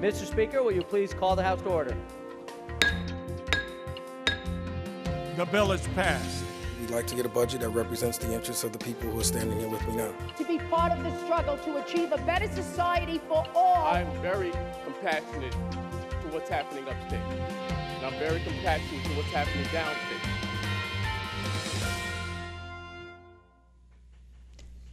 Mr. Speaker, will you please call the House to order? The bill is passed. We'd like to get a budget that represents the interests of the people who are standing here with me now. To be part of the struggle to achieve a better society for all. I'm very compassionate to what's happening upstate. And I'm very compassionate to what's happening downstate.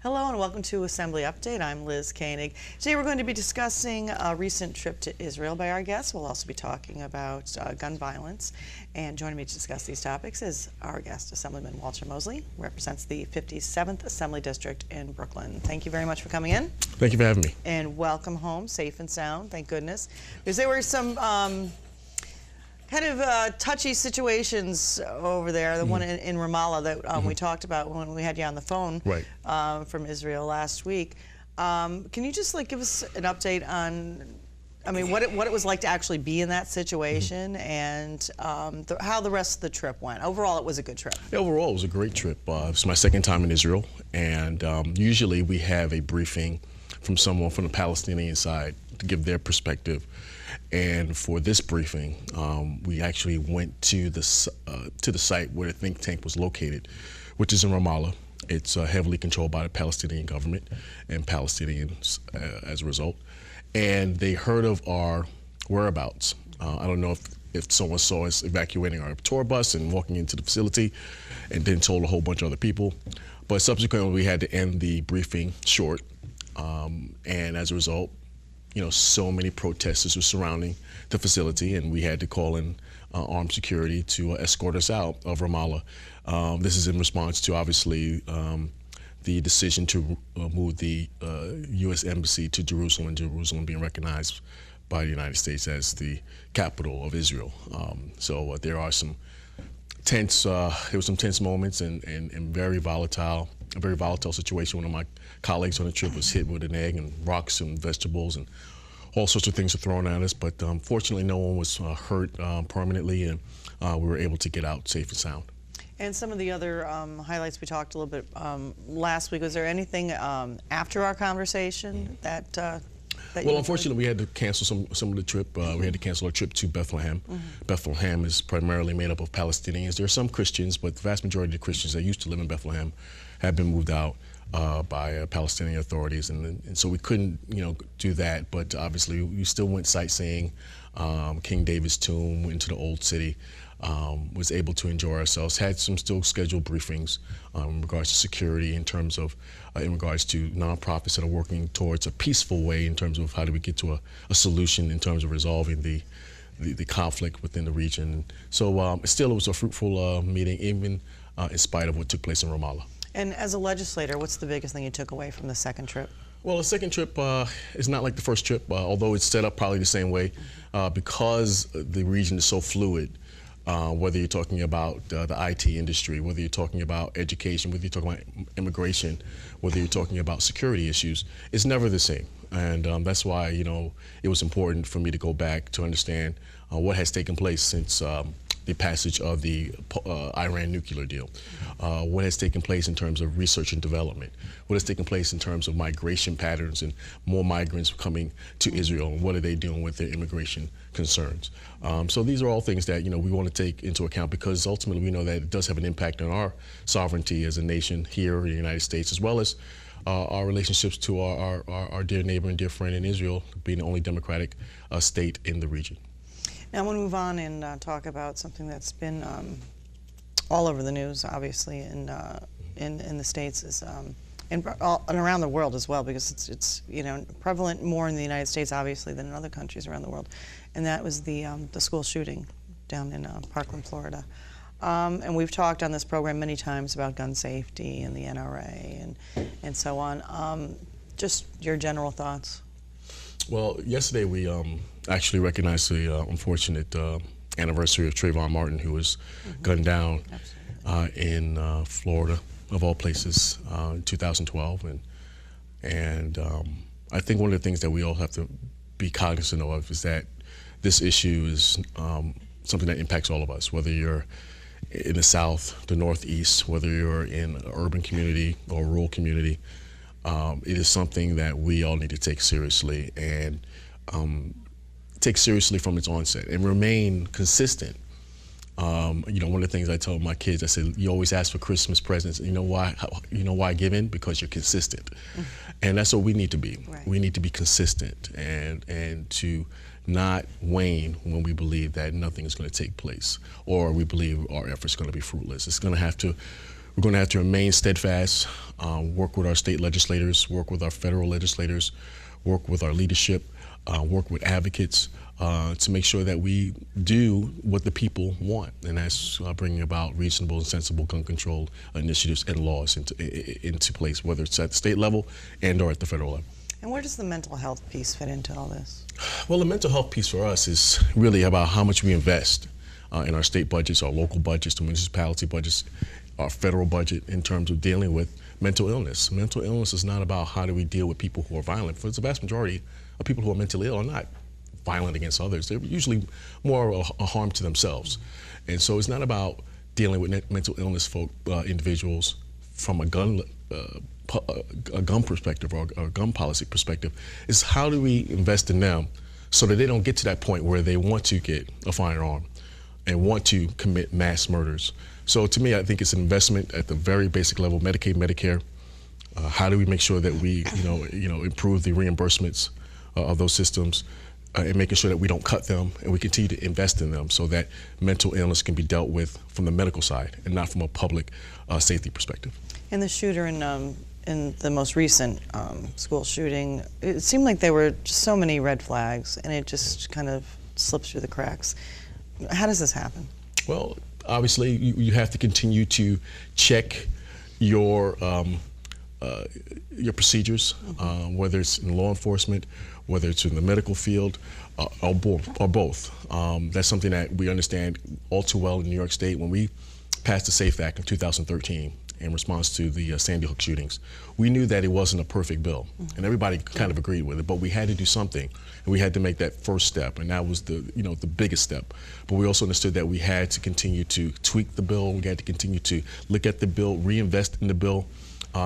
Hello and welcome to Assembly Update. I'm Liz Koenig. Today we're going to be discussing a recent trip to Israel by our guests. We'll also be talking about gun violence. And joining me to discuss these topics is our guest, Assemblyman Walter Mosley, who represents the 57th Assembly District in Brooklyn. Thank you very much for coming in. Thank you for having me. And welcome home, safe and sound, thank goodness. Because there were some kind of touchy situations over there. The one in Ramallah that we talked about when we had you on the phone from Israel last week. Can you just give us an update on, what it was like to actually be in that situation and how the rest of the trip went? Overall, it was a good trip. Yeah, overall, it was a great trip. It's my second time in Israel, and usually we have a briefing from someone from the Palestinian side to give their perspective. And for this briefing, we actually went to the site where the think tank was located, which is in Ramallah. It's heavily controlled by the Palestinian government and Palestinians as a result. And they heard of our whereabouts. I don't know if someone saw us evacuating our tour bus and walking into the facility and then told a whole bunch of other people. But subsequently, we had to end the briefing short. And as a result, so many protesters were surrounding the facility, and we had to call in armed security to escort us out of Ramallah. This is in response to, obviously, the decision to move the U.S. Embassy to Jerusalem, and Jerusalem being recognized by the United States as the capital of Israel. So there are some tense, there were some tense moments and a very volatile situation. One of my colleagues on the trip was hit with an egg and rocks and vegetables and all sorts of things were thrown at us, but fortunately no one was hurt permanently, and we were able to get out safe and sound. And some of the other highlights we talked a little bit last week, was there anything after our conversation that well, unfortunately, we had to cancel some of the trip. We had to cancel our trip to Bethlehem. Bethlehem is primarily made up of Palestinians. There are some Christians, but the vast majority of the Christians that used to live in Bethlehem have been moved out by Palestinian authorities, and so we couldn't, do that. But obviously, we still went sightseeing, King David's tomb, went into the old city. Was able to enjoy ourselves, had some still scheduled briefings in regards to security, in regards to nonprofits that are working towards a peaceful way in terms of how do we get to a solution in terms of resolving the conflict within the region. So still it was a fruitful meeting, even in spite of what took place in Ramallah. And as a legislator, what's the biggest thing you took away from the second trip? Well, the second trip is not like the first trip, although it's set up probably the same way, because the region is so fluid. Whether you're talking about the IT industry, whether you're talking about education, whether you're talking about immigration, whether you're talking about security issues, it's never the same. And that's why, it was important for me to go back to understand what has taken place since the passage of the Iran nuclear deal, what has taken place in terms of research and development, what has taken place in terms of migration patterns and more migrants coming to Israel, and what are they doing with their immigration concerns. So these are all things that we want to take into account, because ultimately we know that it does have an impact on our sovereignty as a nation here in the United States, as well as our relationships to our dear neighbor and dear friend in Israel, being the only democratic state in the region. Now I want to move on and talk about something that's been all over the news, obviously, in the States, and around the world as well, because it's prevalent more in the United States, obviously, than in other countries around the world. And that was the school shooting down in Parkland, Florida. And we've talked on this program many times about gun safety and the NRA and so on. Just your general thoughts. Well, yesterday we actually recognized the unfortunate anniversary of Trayvon Martin, who was gunned down in Florida, of all places, in 2012. And I think one of the things that we all have to be cognizant of is that this issue is something that impacts all of us, whether you're in the South, the Northeast, whether you're in an urban community or a rural community. It is something that we all need to take seriously, and take seriously from its onset and remain consistent. You know, one of the things I tell my kids, I said, you always ask for Christmas presents. You know why? You know why give in? Because you're consistent. And that's what we need to be. Right. We need to be consistent and to not wane when we believe that nothing is going to take place or we believe our efforts are going to be fruitless. We're going to have to remain steadfast, work with our state legislators, work with our federal legislators, work with our leadership, work with advocates, to make sure that we do what the people want, and that's bringing about reasonable and sensible gun control initiatives and laws into place, whether it's at the state level and or at the federal level. And where does the mental health piece fit into all this? Well, the mental health piece for us is really about how much we invest in our state budgets, our local budgets, the municipality budgets, our federal budget in terms of dealing with mental illness. Mental illness is not about how do we deal with people who are violent. For the vast majority of people who are mentally ill are not violent against others. They're usually more a harm to themselves. And so it's not about dealing with mental illness individuals from a gun perspective or a gun policy perspective. It's how do we invest in them so that they don't get to that point where they want to get a firearm and want to commit mass murders. So to me, I think it's an investment at the very basic level, Medicaid, Medicare. How do we make sure that we, improve the reimbursements of those systems, and making sure that we don't cut them and we continue to invest in them so that mental illness can be dealt with from the medical side and not from a public safety perspective. And the shooter in the most recent school shooting, it seemed like there were just so many red flags, and it just kind of slips through the cracks. How does this happen? Well, obviously, you have to continue to check your procedures, whether it's in law enforcement, whether it's in the medical field, or both. That's something that we understand all too well in New York State. When we passed the SAFE Act in 2013 in response to the Sandy Hook shootings, we knew that it wasn't a perfect bill, and everybody kind of agreed with it, but we had to do something, and we had to make that first step, and that was the biggest step. But we also understood that we had to continue to tweak the bill, we had to continue to look at the bill, reinvest in the bill,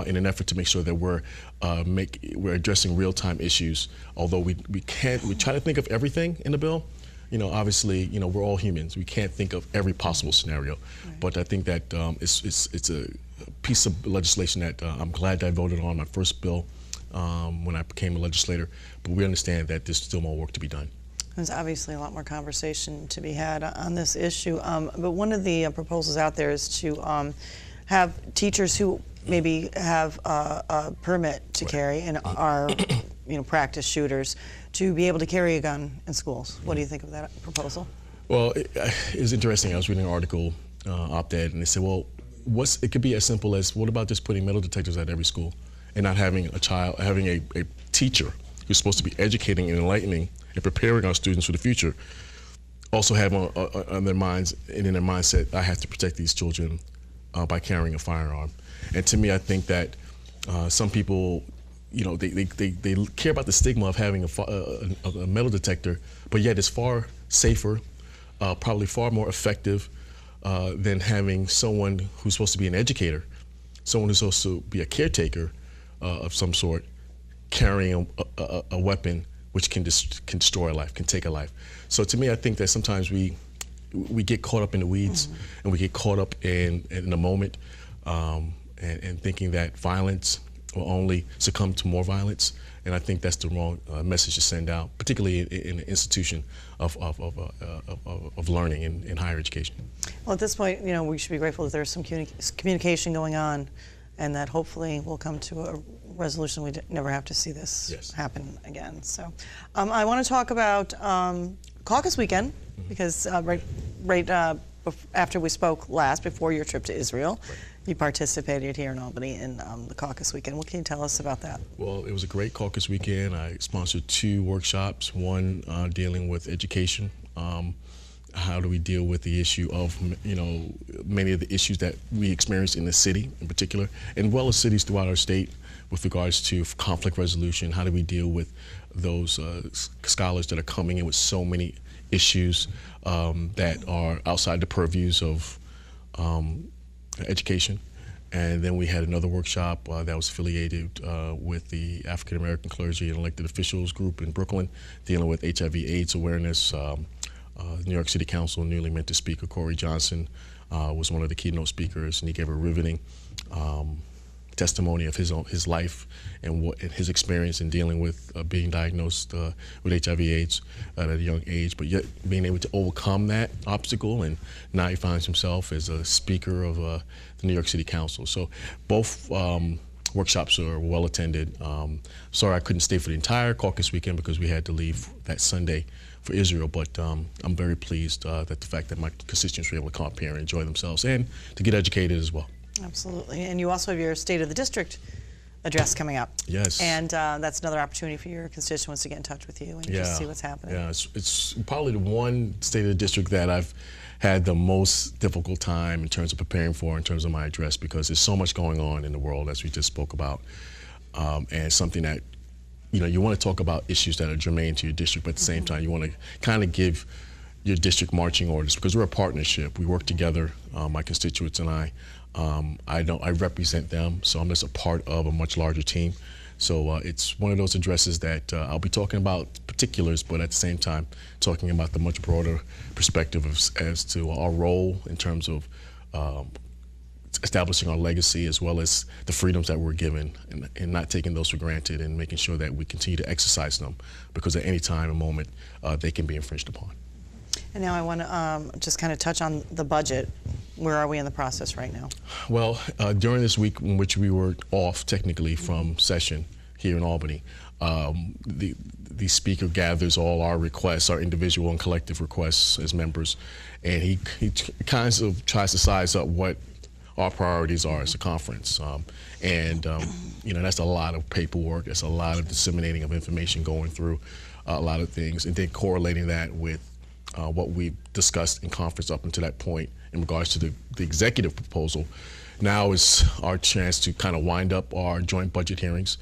in an effort to make sure that we're addressing real-time issues. Although we try to think of everything in the bill. Obviously, we're all humans. We can't think of every possible scenario. Right. But I think that it's a piece of legislation that I'm glad that I voted on my first bill when I became a legislator. But we understand that there's still more work to be done. There's obviously a lot more conversation to be had on this issue. But one of the proposals out there is to have teachers who maybe have a permit to carry and are practice shooters to be able to carry a gun in schools. What do you think of that proposal? Well, it's interesting. I was reading an article, op-ed, and they said, well, it could be as simple as, what about just putting metal detectors at every school and not having a teacher who's supposed to be educating and enlightening and preparing our students for the future also have on their minds and in their mindset, I have to protect these children by carrying a firearm. And to me, I think that some people, they care about the stigma of having a metal detector, but yet it's far safer, probably far more effective than having someone who's supposed to be an educator, someone who's supposed to be a caretaker of some sort, carrying a weapon which can destroy a life, can take a life. So to me, I think that sometimes we get caught up in the weeds, and we get caught up in the moment, and thinking that violence will only succumb to more violence. And I think that's the wrong message to send out, particularly in an institution of learning in higher education. Well, at this point, we should be grateful that there's some communication going on, and that hopefully we'll come to a resolution. We never have to see this happen again. So I want to talk about caucus weekend, because right after we spoke last, before your trip to Israel, you participated here in Albany in the caucus weekend. What can you tell us about that? Well, it was a great caucus weekend. I sponsored 2 workshops, one dealing with education. How do we deal with the issue of, many of the issues that we experience in the city in particular, and well as cities throughout our state with regards to conflict resolution. How do we deal with those scholars that are coming in with so many issues that are outside the purviews of education, And then we had another workshop that was affiliated with the African American clergy and elected officials group in Brooklyn, dealing with HIV/AIDS awareness. New York City Council newly minted speaker Corey Johnson was one of the keynote speakers, and he gave a riveting testimony of his life and his experience in dealing with being diagnosed with HIV/AIDS at a young age, but yet being able to overcome that obstacle, and now he finds himself as a speaker of the New York City Council. So both workshops are well attended. Sorry I couldn't stay for the entire caucus weekend because we had to leave that Sunday for Israel, but I'm very pleased that the fact that my constituents were able to come up here and enjoy themselves and to get educated as well. Absolutely. And you also have your State of the District address coming up. Yes. And that's another opportunity for your constituents to get in touch with you and just see what's happening. Yeah, it's probably the one State of the District that I've had the most difficult time in terms of preparing for, in terms of my address, because there's so much going on in the world, as we just spoke about, and something that, you want to talk about issues that are germane to your district, but at the same time, you want to kind of give your district marching orders, because we're a partnership. We work together, my constituents and I. I represent them, so I'm just a part of a much larger team. So it's one of those addresses that I'll be talking about particulars, but at the same time, talking about the much broader perspective as to our role in terms of establishing our legacy, as well as the freedoms that we're given, and not taking those for granted, and making sure that we continue to exercise them, because at any time and moment, they can be infringed upon. And now I want to just kind of touch on the budget. Where are we in the process right now? Well, during this week in which we were off technically from session here in Albany, the speaker gathers all our requests, our individual and collective requests as members, and he kind of tries to size up what our priorities are as a conference. That's a lot of paperwork, that's a lot of disseminating of information, going through a lot of things, and then correlating that with what we've discussed in conference up until that point in regards to the executive proposal. Now is our chance to kind of wind up our joint budget hearings,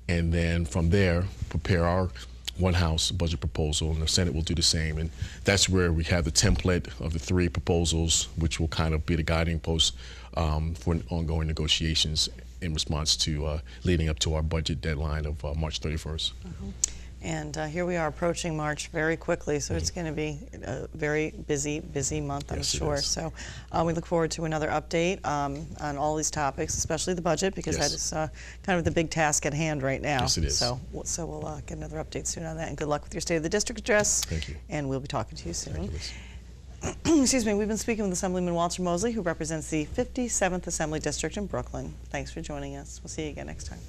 and then from there prepare our one house budget proposal, and the Senate will do the same. And that's where we have the template of the three proposals, which will kind of be the guiding post for ongoing negotiations in response to leading up to our budget deadline of March 31st. And here we are approaching March very quickly, so it's going to be a very busy month, I'm sure. So we look forward to another update on all these topics, especially the budget, because that is kind of the big task at hand right now. Yes, it is. So we'll get another update soon on that. And good luck with your State of the District address. Thank you. And we'll be talking to you soon. Thank you, Excuse me, we've been speaking with Assemblyman Walter Mosley, who represents the 57th Assembly District in Brooklyn. Thanks for joining us. We'll see you again next time.